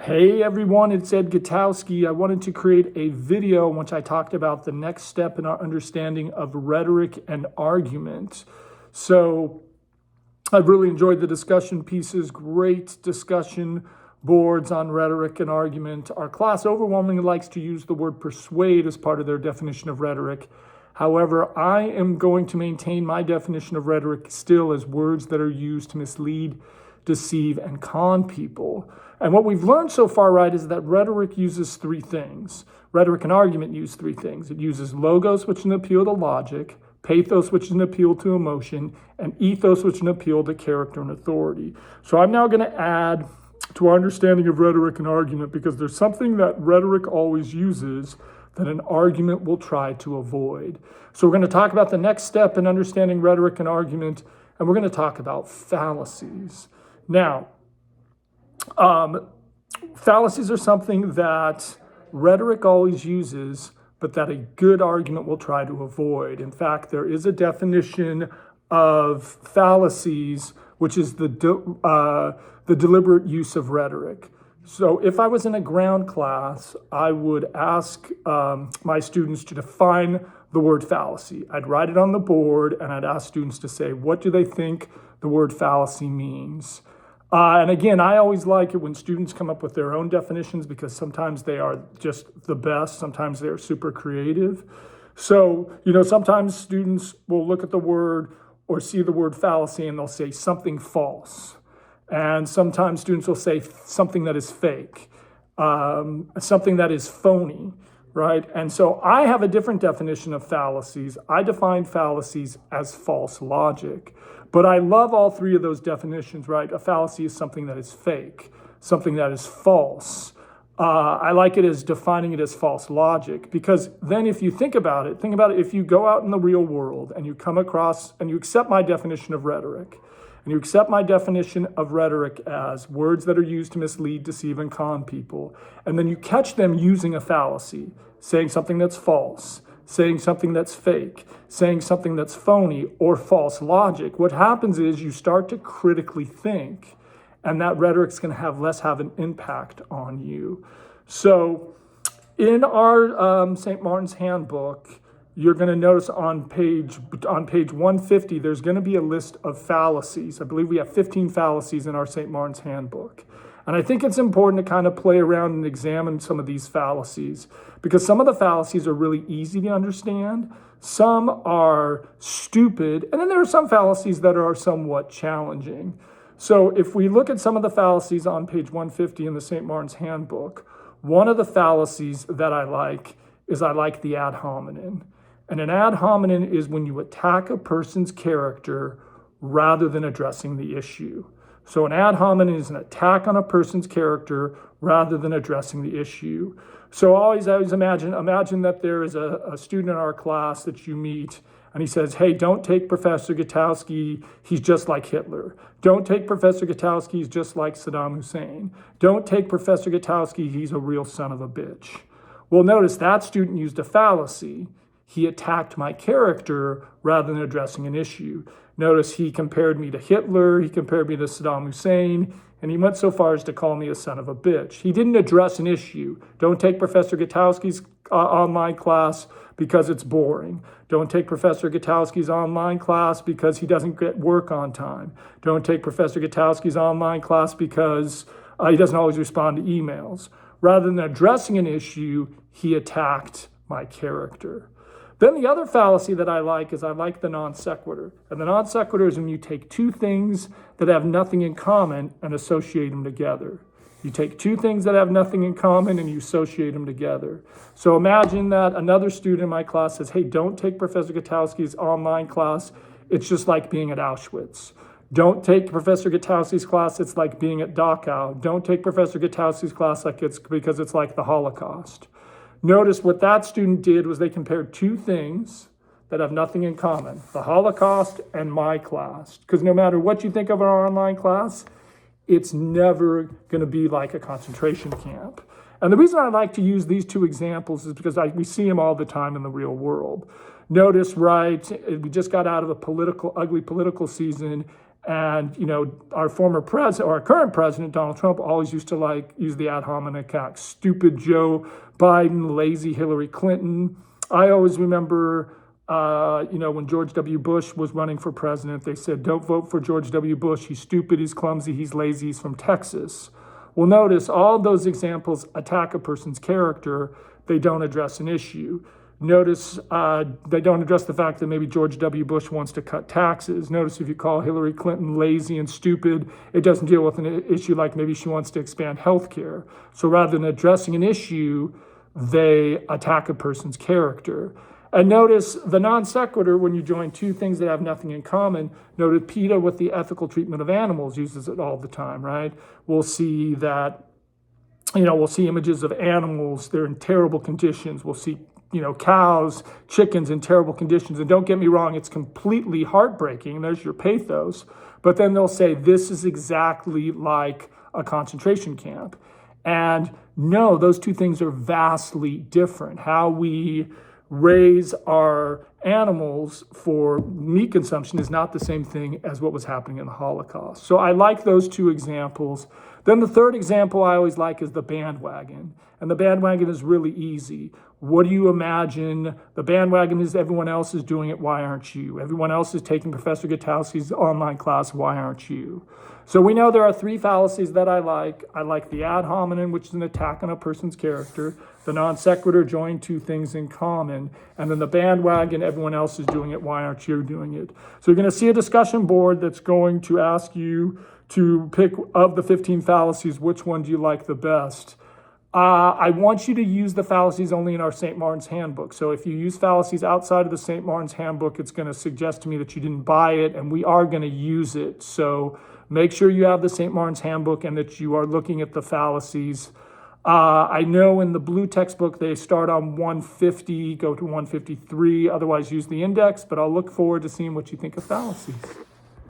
Hey everyone, it's Ed Gutowski. I wanted to create a video in which I talked about the next step in our understanding of rhetoric and argument. So I've really enjoyed the discussion pieces, great discussion boards on rhetoric and argument. Our class overwhelmingly likes to use the word persuade as part of their definition of rhetoric. However, I am going to maintain my definition of rhetoric still as words that are used to mislead, deceive, and con people. And what we've learned so far, right, is that rhetoric uses three things. Rhetoric and argument use three things. It uses logos, which is an appeal to logic, pathos, which is an appeal to emotion, and ethos, which is an appeal to character and authority. So I'm now going to add to our understanding of rhetoric and argument, because there's something that rhetoric always uses that an argument will try to avoid. So we're going to talk about the next step in understanding rhetoric and argument, and we're going to talk about fallacies. Now, fallacies are something that rhetoric always uses, but that a good argument will try to avoid. In fact, there is a definition of fallacies, which is the deliberate use of rhetoric. So if I was in a ground class, I would ask my students to define the word fallacy. I'd write it on the board, and I'd ask students to say, what do they think the word fallacy means? And again, I always like it when students come up with their own definitions, because sometimes they are just the best. Sometimes they're super creative. So, sometimes students will look at the word or see the word fallacy and they'll say something false. And sometimes students will say something that is fake, something that is phony, right? And so I have a different definition of fallacies. I define fallacies as false logic. But I love all three of those definitions, right? A fallacy is something that is fake, something that is false. I like it as defining it as false logic, because then if you think about it, if you go out in the real world and you come across and you accept my definition of rhetoric, and you accept my definition of rhetoric as words that are used to mislead, deceive, and con people, and then you catch them using a fallacy, saying something that's false, saying something that's fake, saying something that's phony or false logic, what happens is you start to critically think, and that rhetoric's going to have an impact on you. So in our St. Martin's Handbook, you're going to notice on page 150, there's going to be a list of fallacies. I believe we have 15 fallacies in our St. Martin's Handbook. And I think it's important to kind of play around and examine some of these fallacies, because some of the fallacies are really easy to understand. Some are stupid, and then there are some fallacies that are somewhat challenging. So if we look at some of the fallacies on page 150 in the St. Martin's Handbook, one of the fallacies that I like is the ad hominem. And an ad hominem is when you attack a person's character rather than addressing the issue. So an ad hominem is an attack on a person's character rather than addressing the issue. So always imagine that there is a student in our class that you meet, and he says, hey, don't take Professor Gutowski, he's just like Hitler. Don't take Professor Gutowski, he's just like Saddam Hussein. Don't take Professor Gutowski, he's a real son of a bitch. Well, notice that student used a fallacy. He attacked my character rather than addressing an issue. Notice he compared me to Hitler, he compared me to Saddam Hussein, and he went so far as to call me a son of a bitch. He didn't address an issue. Don't take Professor Gutowski's online class because it's boring. Don't take Professor Gutowski's online class because he doesn't get work on time. Don't take Professor Gutowski's online class because he doesn't always respond to emails. Rather than addressing an issue, he attacked my character. Then the other fallacy that I like is the non sequitur. And the non sequitur is when you take two things that have nothing in common and associate them together. You take two things that have nothing in common and you associate them together. So imagine that another student in my class says, hey, don't take Professor Gutowski's online class. It's just like being at Auschwitz. Don't take Professor Gutowski's class. It's like being at Dachau. Don't take Professor Gutowski's class because it's like the Holocaust. Notice what that student did was they compared two things that have nothing in common, the Holocaust and my class. Because no matter what you think of our online class, it's never going to be like a concentration camp. And the reason I like to use these two examples is because we see them all the time in the real world. Notice, right, we just got out of a ugly political season, And, our former president, or our current president, Donald Trump, always used to use the ad hominem attack. Stupid Joe Biden, lazy Hillary Clinton. I always remember, when George W. Bush was running for president, they said, don't vote for George W. Bush. He's stupid, he's clumsy, he's lazy, he's from Texas. Well, notice all those examples attack a person's character. They don't address an issue. Notice they don't address the fact that maybe George W. Bush wants to cut taxes. Notice if you call Hillary Clinton lazy and stupid, it doesn't deal with an issue like maybe she wants to expand health care. So rather than addressing an issue, they attack a person's character. And notice the non sequitur, when you join two things that have nothing in common. Notice PETA with the ethical treatment of animals uses it all the time, right? We'll see that, we'll see images of animals, they're in terrible conditions. We'll see cows, chickens in terrible conditions. And don't get me wrong, it's completely heartbreaking. There's your pathos. But then they'll say, this is exactly like a concentration camp. And no, those two things are vastly different. How we raise our animals for meat consumption is not the same thing as what was happening in the Holocaust. So I like those two examples. Then the third example I always like is the bandwagon. And the bandwagon is really easy. What do you imagine? The bandwagon is everyone else is doing it, why aren't you? Everyone else is taking Professor Gutowski's online class, why aren't you? So we know there are three fallacies that I like. I like the ad hominem, which is an attack on a person's character. The non sequitur, join two things in common. And then the bandwagon, everyone else is doing it, why aren't you doing it? So you're going to see a discussion board that's going to ask you to pick, of the 15 fallacies, which one do you like the best? I want you to use the fallacies only in our St. Martin's Handbook. So if you use fallacies outside of the St. Martin's Handbook, it's going to suggest to me that you didn't buy it, and we are going to use it. So make sure you have the St. Martin's Handbook and that you are looking at the fallacies. I know in the blue textbook, they start on 150, go to 153, otherwise use the index, but I'll look forward to seeing what you think of fallacies.